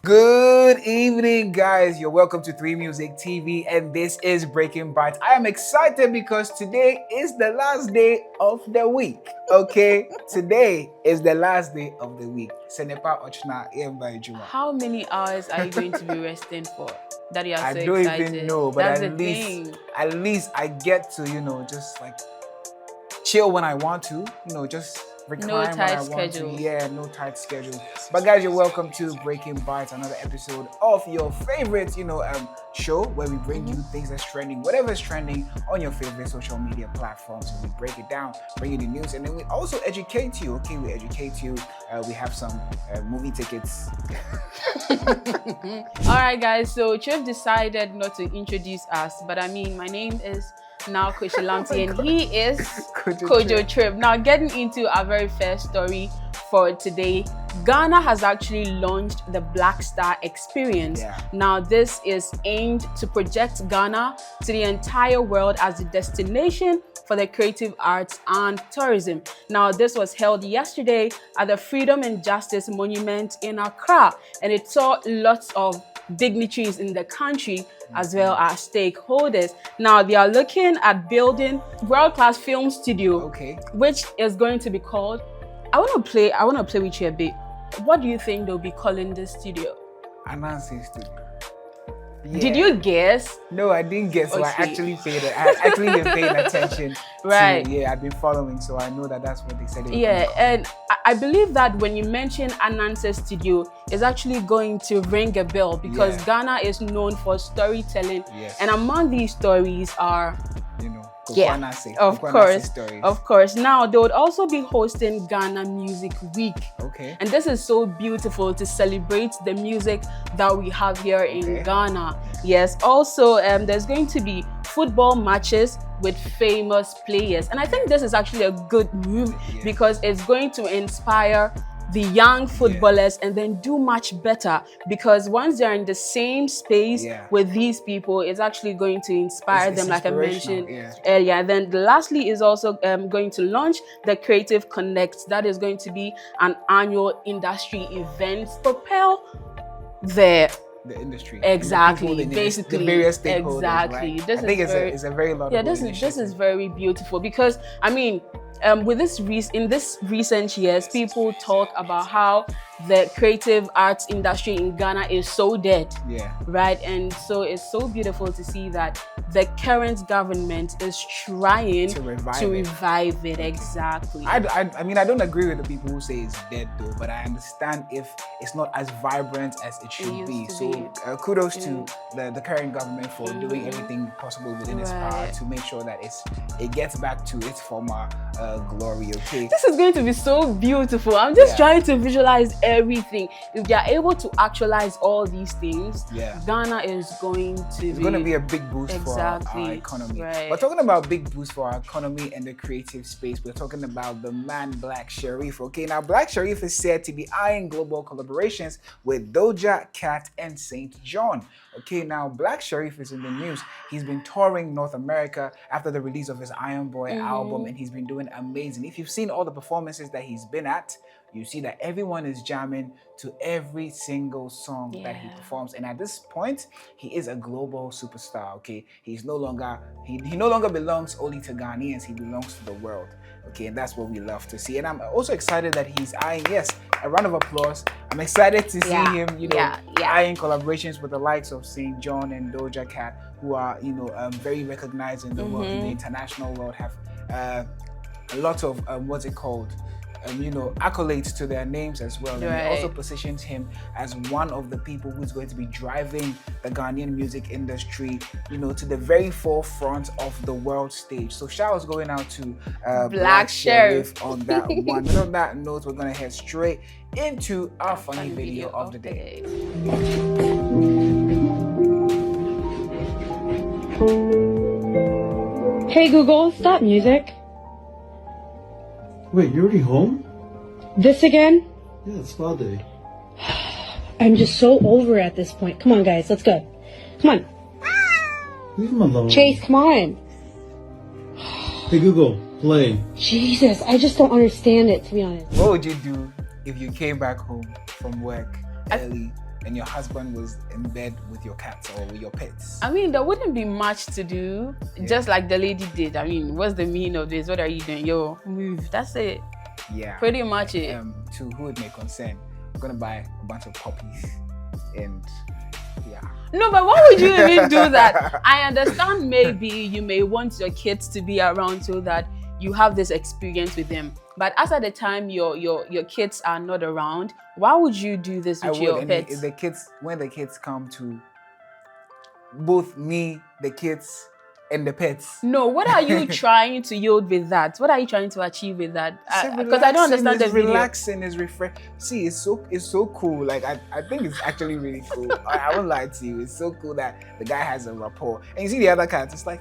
Good evening, guys. You're welcome to 3 Music TV, and this is Breaking Bites. I am excited because today is the last day of the week. Okay, today is the last day of the week. How many hours are you going to be resting for? That you are so excited. I don't even know, but that's at least I get to, just like chill when I want to, just recline no when I want to. Yeah, no tight schedule. But guys, you're welcome to Breaking Bites, another episode of your favorite, show where we bring you things that's trending, whatever is trending on your favorite social media platforms. So we break it down, bring you the news, and then we also educate you. Okay, we educate you. We have some movie tickets. All right, guys. So Sherif decided not to introduce us, but my name is now Koshie Lamptey, and he is Kojo Trip. Now, getting into our very first story for today, Ghana has actually launched the Blackstar Experience. Yeah. Now, this is aimed to project Ghana to the entire world as a destination for the creative arts and tourism. Now, this was held yesterday at the Freedom and Justice Monument in Accra, and it saw lots of dignitaries in the country as well as stakeholders. Now they are looking at building world-class film studio, which is going to be called. I want to play with you a bit. What do you think they'll be calling this studio? Anansi Studio. Yeah. Did you guess? No, I didn't guess. So I actually paid it. I actually been paying attention. Right. I've been following, so I know that that's what they said. And I believe that when you mention Anansi Studio, it's actually going to ring a bell because Ghana is known for storytelling. Yes. And among these stories are, of course. Now, they would also be hosting Ghana Music Week. Okay. And this is so beautiful to celebrate the music that we have here in Ghana. Yes. Also, there's going to be football matches with famous players. And I think this is actually a good move because it's going to inspire the young footballers and then do much better, because once they're in the same space with these people, it's actually going to inspire them, like I mentioned earlier. And then lastly is also going to launch the Creative Connect. That is going to be an annual industry event to propel the industry. Exactly. The basically. The various stakeholders. Exactly. Right? I think it's a very lot. This is very beautiful because with in this recent years, people talk about how the creative arts industry in Ghana is so dead. Yeah. Right. And so it's so beautiful to see that the current government is trying to revive it. Exactly. I don't agree with the people who say it's dead though, but I understand if it's not as vibrant as it should be. So kudos to the current government for doing everything possible within its power to make sure that it gets back to its former glory. Okay. This is going to be so beautiful. I'm just trying to visualize everything. If they are able to actualize all these things, Ghana is going to be a big boost for our economy. Right. We're talking about big boost for our economy and the creative space. We're talking about the man Black Sherif. Okay, now Black Sherif is said to be eyeing global collaborations with Doja, Cat, and St. John. Okay, now Black Sherif is in the news. He's been touring North America after the release of his Iron Boy album, and he's been doing amazing. If you've seen all the performances that he's been at, you see that everyone is jamming to every single song that he performs. And at this point, he is a global superstar, okay? He's no longer, he no longer belongs only to Ghanaians, he belongs to the world, okay? And that's what we love to see. And I'm also excited that he's eyeing, a round of applause. I'm excited to see him, eyeing collaborations with the likes of St. John and Doja Cat, who are, very recognized in the world, in the international world, have a lot of, accolades to their names as well. And it also positions him as one of the people who's going to be driving the Ghanaian music industry, to the very forefront of the world stage. So shout outs going out to Black Sherif on that one. And on that note, we're going to head straight into our funny video of the day. Hey Google, stop music. Wait, you're already home? This again? Yeah, it's spa day. I'm just so over it at this point. Come on, guys, let's go. Come on. Leave him alone. Chase, come on. Hey Google, play. Jesus, I just don't understand it, to be honest. What would you do if you came back home from work early and your husband was in bed with your cats or with your pets? I mean, there wouldn't be much to do, just like the lady did. I mean, what's the meaning of this? What are you doing? Yo, move. That's it. Yeah. Pretty much it. To who it may concern, I'm gonna buy a bunch of puppies and yeah. No, but why would you even do that? I understand maybe you may want your kids to be around so that you have this experience with them. But as at the time your kids are not around, why would you do this with your pets? When the kids come to both me, the kids, and the pets. No, what are you trying to yield with that? What are you trying to achieve with that? Because I don't understand the video. Relaxing is refresh. See, it's so cool. Like I think it's actually really cool. I won't lie to you. It's so cool that the guy has a rapport. And you see the other cats, it's like,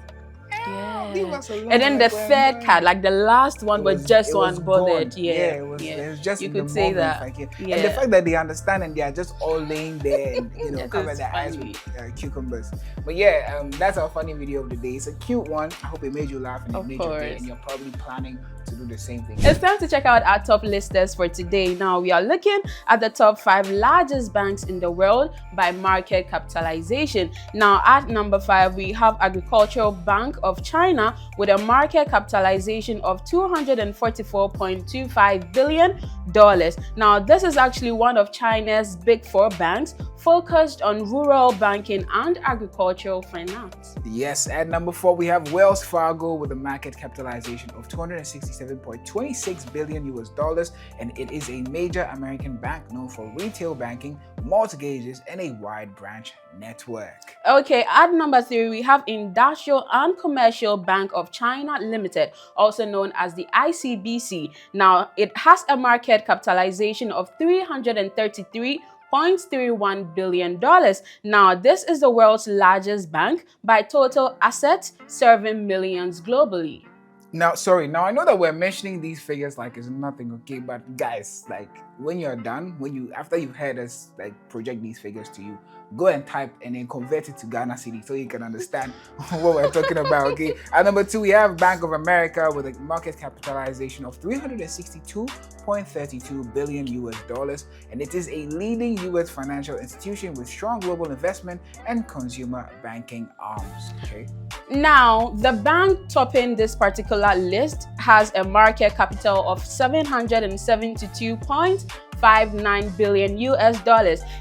leave us alone. And then the third cat, like the last one, was just unbothered. It was just you in could the say moment, that. like, and the fact that they understand and they are just all laying there and cover their eyes with cucumbers. But yeah, that's our funny video of the day. It's a cute one. I hope it made you laugh and it made your day, and you're probably planning to do the same thing. It's time to check out our top listers for today. Now we are looking at the top 5 largest banks in the world by market capitalization. Now at number 5 we have Agricultural Bank of China with a market capitalization of $244.25 billion. Now this is actually one of China's big 4 banks focused on rural banking and agricultural finance. Yes, at number 4 we have Wells Fargo with a market capitalization of $267.26 billion, and it is a major American bank known for retail banking, mortgages, and a wide branch network. Okay, at number 3 we have Industrial and Commercial Bank of China Limited, also known as the ICBC. Now it has a market capitalization of $333.31 billion. Now, this is the world's largest bank by total assets, serving millions globally. Now, I know that we're mentioning these figures like it's nothing, okay? But guys, like when you're done, after you've heard us like project these figures to you, go and type and then convert it to Ghana City so you can understand what we're talking about, okay? At number 2, we have Bank of America with a market capitalization of $362.32 billion, and it is a leading U.S. financial institution with strong global investment and consumer banking arms, okay? Now, the bank topping this particular list has a market capital of $772.59 billion.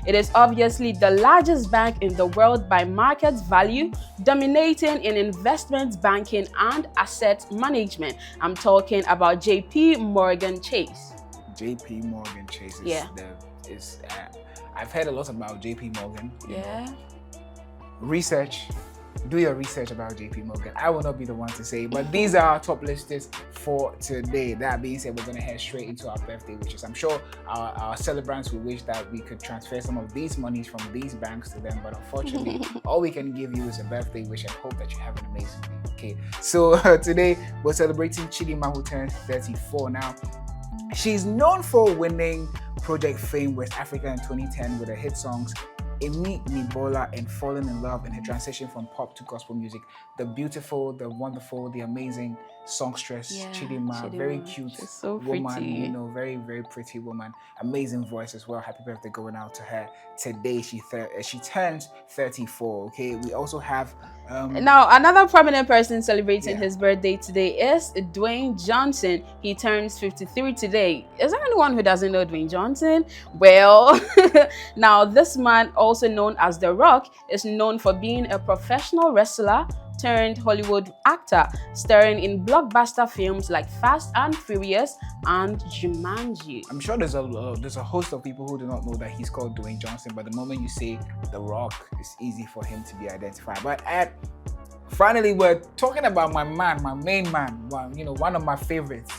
It is obviously the largest bank in the world by market value, dominating in investment banking and asset management. I'm talking about JP Morgan Chase. JP Morgan Chase is I've heard a lot about JP Morgan. Yeah. Do your research about JP Morgan. I will not be the one to say, but these are our top listers for today. That being said, we're going to head straight into our birthday wishes. I'm sure our celebrants will wish that we could transfer some of these monies from these banks to them, but unfortunately, all we can give you is a birthday wish and hope that you have an amazing day. Okay, so today we're celebrating Chidima, who turns 34 now. She's known for winning Project Fame West Africa in 2010 with her hit songs Emi Nibola and Falling in Love, in her transition from pop to gospel music. The beautiful, the wonderful, the amazing songstress Chidima, very cute woman, pretty. Very, very pretty woman. Amazing voice as well. Happy birthday going out to her today. She turns 34. Okay, we also have now another prominent person celebrating his birthday today is Dwayne Johnson. He turns 53 today. Is there anyone who doesn't know Dwayne Johnson? Well, now this man, also known as The Rock, is known for being a professional wrestler turned Hollywood actor, starring in blockbuster films like Fast and Furious and Jumanji. I'm sure there's a host of people who do not know that he's called Dwayne Johnson, but the moment you say The Rock, it's easy for him to be identified. But finally, we're talking about my main man, one of my favorites,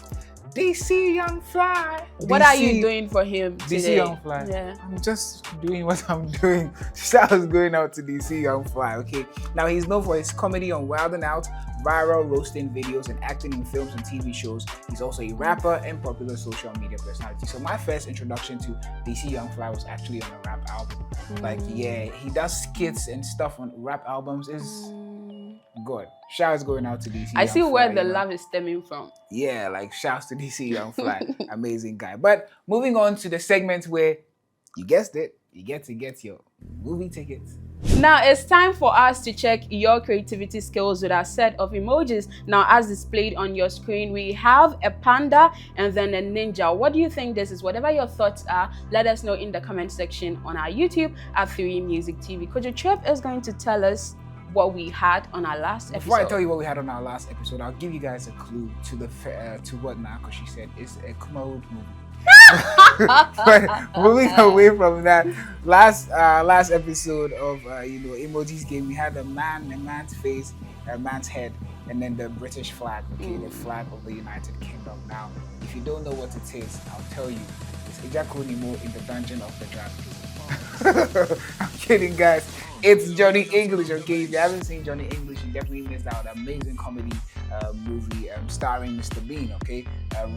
DC Young Fly. What are you doing for him today? DC Young Fly. Yeah. I'm just doing what I'm doing. Shout out going out to DC Young Fly, okay? Now, he's known for his comedy on Wild 'N Out, viral roasting videos, and acting in films and TV shows. He's also a rapper and popular social media personality. So my first introduction to DC Young Fly was actually on a rap album. He does skits and stuff on rap albums. Is good. Shouts going out to DC. I see where the love is stemming from. Yeah, like shouts to DC Young Fly. Amazing guy. But moving on to the segment where, you guessed it, you get to get your movie tickets. Now it's time for us to check your creativity skills with our set of emojis. Now, as displayed on your screen, we have a panda and then a ninja. What do you think this is? Whatever your thoughts are, let us know in the comment section on our YouTube at 3 Music TV. Kojo Trip is going to tell us what we had on our last episode. Before I tell you what we had on our last episode, I'll give you guys a clue to the to what Koshie said is a Kumawood movie. But moving away from that, last episode of Emoji's Game, we had a man's face, a man's head, and then the British flag, the flag of the United Kingdom. Now, if you don't know what it is, I'll tell you. It's Ejakunimo in the Dungeon of the Dragon. I'm kidding, guys. It's Johnny English, okay? If you haven't seen Johnny English, you definitely missed out. Amazing comedy movie starring Mr. Bean, okay?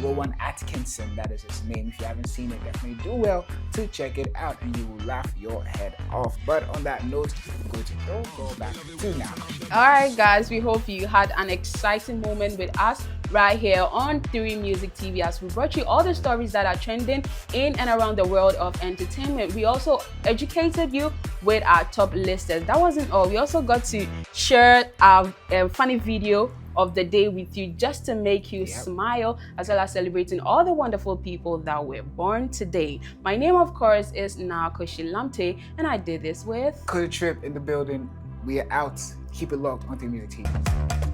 Rowan Atkinson, that is his name. If you haven't seen it, definitely do well to check it out and you will laugh your head off. But on that note, go back to now. All right, guys, we hope you had an exciting moment with us right here on 3 Music TV as we brought you all the stories that are trending in and around the world of entertainment. We also educated you with our top listers. That wasn't all. We also got to share our funny video of the day with you just to make you smile, as well as celebrating all the wonderful people that were born today. My name, of course, is Koshie Lamptey, and I did this with Kojo Trip in the building. We are out. Keep it locked on 3 Music TV.